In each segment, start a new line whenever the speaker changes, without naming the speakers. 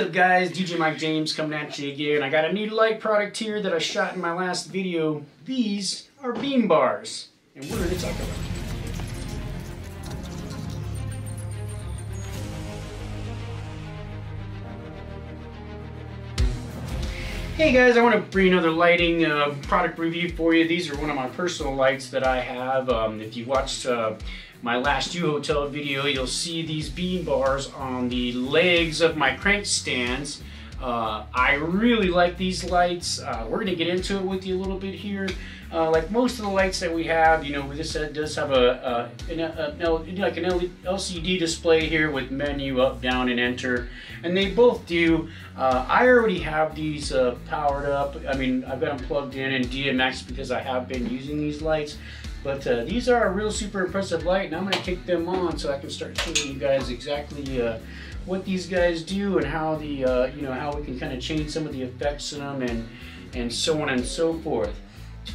What's up guys, DJ Mike James coming at you again. I got a new light product here that I shot in my last video. These are beam bars, and we're going to talk about them. Hey guys, I want to bring another lighting product review for you. These are one of my personal lights that I have. If you watched my last U-Hotel video, you'll see these beam bars on the legs of my crank stands. I really like these lights. We're going to get into it with you a little bit here. Like most of the lights that we have, you know, this does have like an LCD display here with menu up, down, and enter, and they both do. I already have these powered up. I mean, I've got them plugged in DMX because I have been using these lights. But these are a real super impressive light, and I'm going to kick them on so I can start showing you guys exactly what these guys do and how the you know, how we can kind of change some of the effects in them and so on and so forth.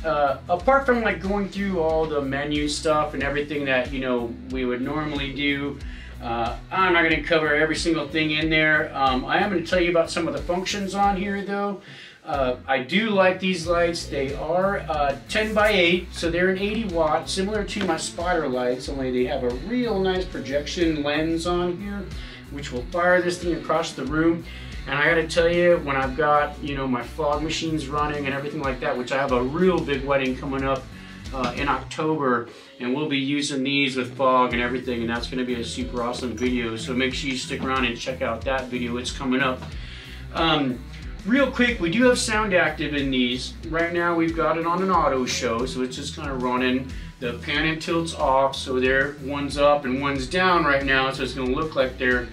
Apart from like going through all the menu stuff and everything that, you know, we would normally do, I'm not going to cover every single thing in there. I am going to tell you about some of the functions on here though. I do like these lights. They are 10 by 8, so they're an 80 watt, similar to my spotter lights, only they have a real nice projection lens on here, which will fire this thing across the room. And I gotta tell you, when I've got, you know, my fog machines running and everything like that, which I have a real big wedding coming up in October, and we'll be using these with fog and everything, and that's gonna be a super awesome video. So make sure you stick around and check out that video. It's coming up. Real quick, we do have sound active in these. Right now we've got it on an auto show, so it's just kind of running. The pan and tilt's off, so one's up and one's down right now, so it's going to look like they're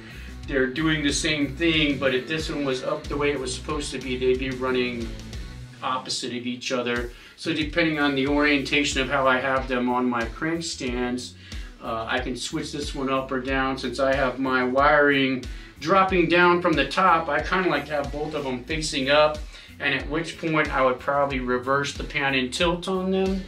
doing the same thing, but if this one was up the way it was supposed to be, they'd be running opposite of each other. So depending on the orientation of how I have them on my crank stands, I can switch this one up or down. Since I have my wiring dropping down from the top, I kind of like to have both of them facing up, and at which point I would probably reverse the pan and tilt on them.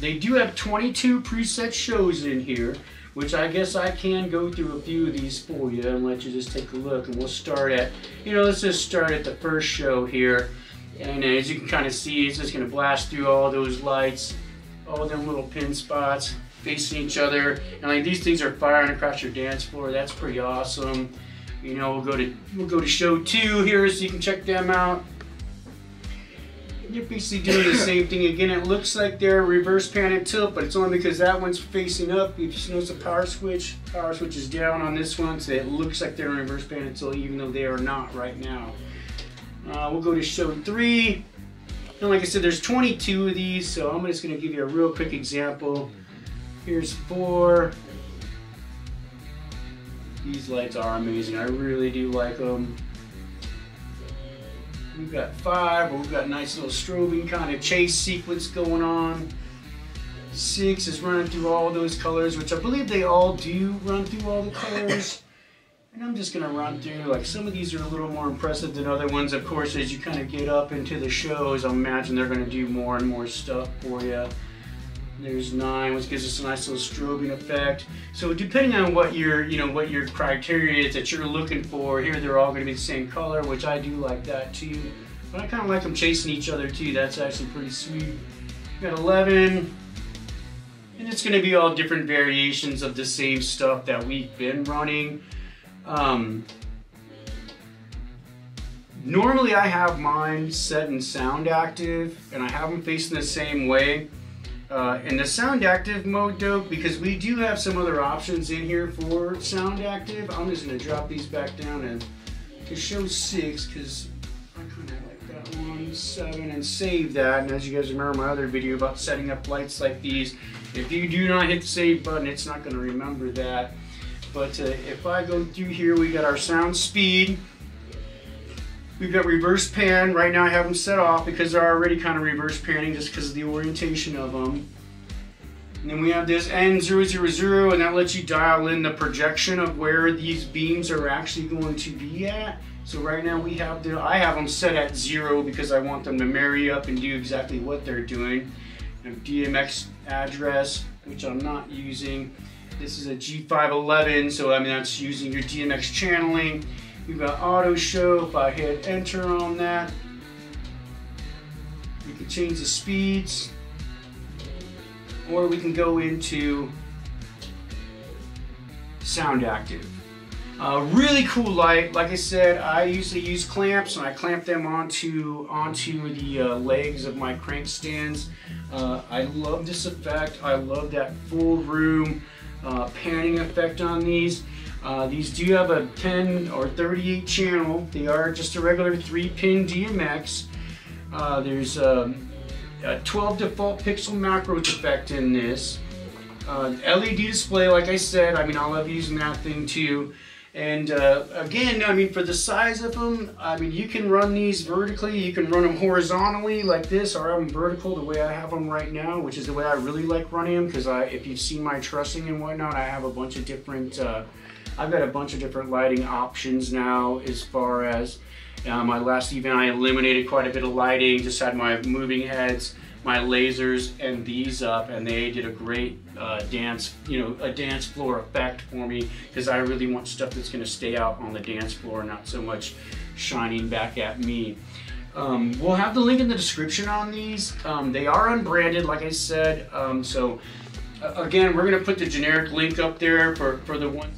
They do have 22 preset shows in here, which I guess I can go through a few of these for you and let you just take a look. And we'll start at, you know, let's just start at the first show here. And as you can kind of see, it's just going to blast through all those lights, all them little pin spots facing each other, and like these things are firing across your dance floor. That's pretty awesome. You know, we'll go to show 2 here so you can check them out. They're basically doing the same thing again. It looks like they're reverse pan and tilt, but it's only because that one's facing up. If you notice the power switch is down on this one, so it looks like they're in reverse pan and tilt, even though they are not right now. We'll go to show 3, and like I said, there's 22 of these, so I'm just going to give you a real quick example. Here's 4. These lights are amazing. I really do like them. We've got 5. We've got a nice little strobing kind of chase sequence going on. 6 is running through all those colors, which I believe they all do run through all the colors. And I'm just going to run through, like some of these are a little more impressive than other ones. Of course, as you kind of get up into the shows, I imagine they're going to do more and more stuff for you. There's 9, which gives us a nice little strobing effect. So depending on what your, you know, what your criteria is that you're looking for, here they're all going to be the same color, which I do like that too. But I kind of like them chasing each other too. That's actually pretty sweet. We got 11, and it's going to be all different variations of the same stuff that we've been running. Normally I have mine set in sound active, and I have them facing the same way. In the sound active mode though, because we do have some other options in here for sound active, I'm just going to drop these back down and to show 6, because I kind of like that one, 7, and save that. And as you guys remember my other video about setting up lights like these, if you do not hit the save button, it's not going to remember that. But if I go through here, we got our sound speed. We've got reverse pan. Right now I have them set off because they're already kind of reverse panning just because of the orientation of them. And then we have this N000, and that lets you dial in the projection of where these beams are actually going to be at. So right now I have them set at 0 because I want them to marry up and do exactly what they're doing. And DMX address, which I'm not using. This is a G511, so I mean that's using your DMX channeling. We've got auto show. If I hit enter on that, we can change the speeds, or we can go into sound active. Really cool light. Like I said, I usually use clamps, and I clamp them onto the legs of my crank stands. I love this effect. I love that full room panning effect on these. These do have a 10 or 38 channel. They are just a regular 3-pin DMX. There's a 12 default pixel macros effect in this. LED display, like I said, I mean, I love using that thing too. And again, I mean, for the size of them, I mean, you can run these vertically, you can run them horizontally like this, or have them vertical the way I have them right now, which is the way I really like running them, because if you've seen my trussing and whatnot, I have a bunch of different, I've got a bunch of different lighting options now. As far as my last event, I eliminated quite a bit of lighting, just had my moving heads, my lasers, and these up, and they did a great dance floor effect for me, because I really want stuff that's going to stay out on the dance floor, not so much shining back at me. We'll have the link in the description on these. They are unbranded, like I said. So again, we're going to put the generic link up there for the ones.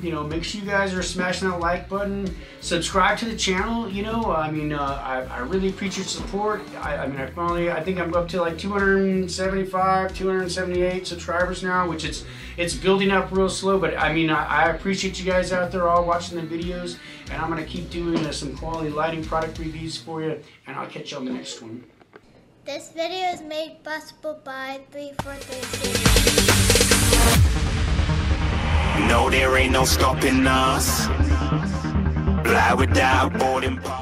You know, make sure you guys are smashing that like button, subscribe to the channel. You know, I mean, I really appreciate your support. I mean, I think I'm up to like 275, 278 subscribers now, which it's building up real slow, but I mean, I appreciate you guys out there all watching the videos, and I'm gonna keep doing some quality lighting product reviews for you, and I'll catch you on the next one.
This video is made possible by 3436.
No, there ain't no stopping us. Fly without boarding pass.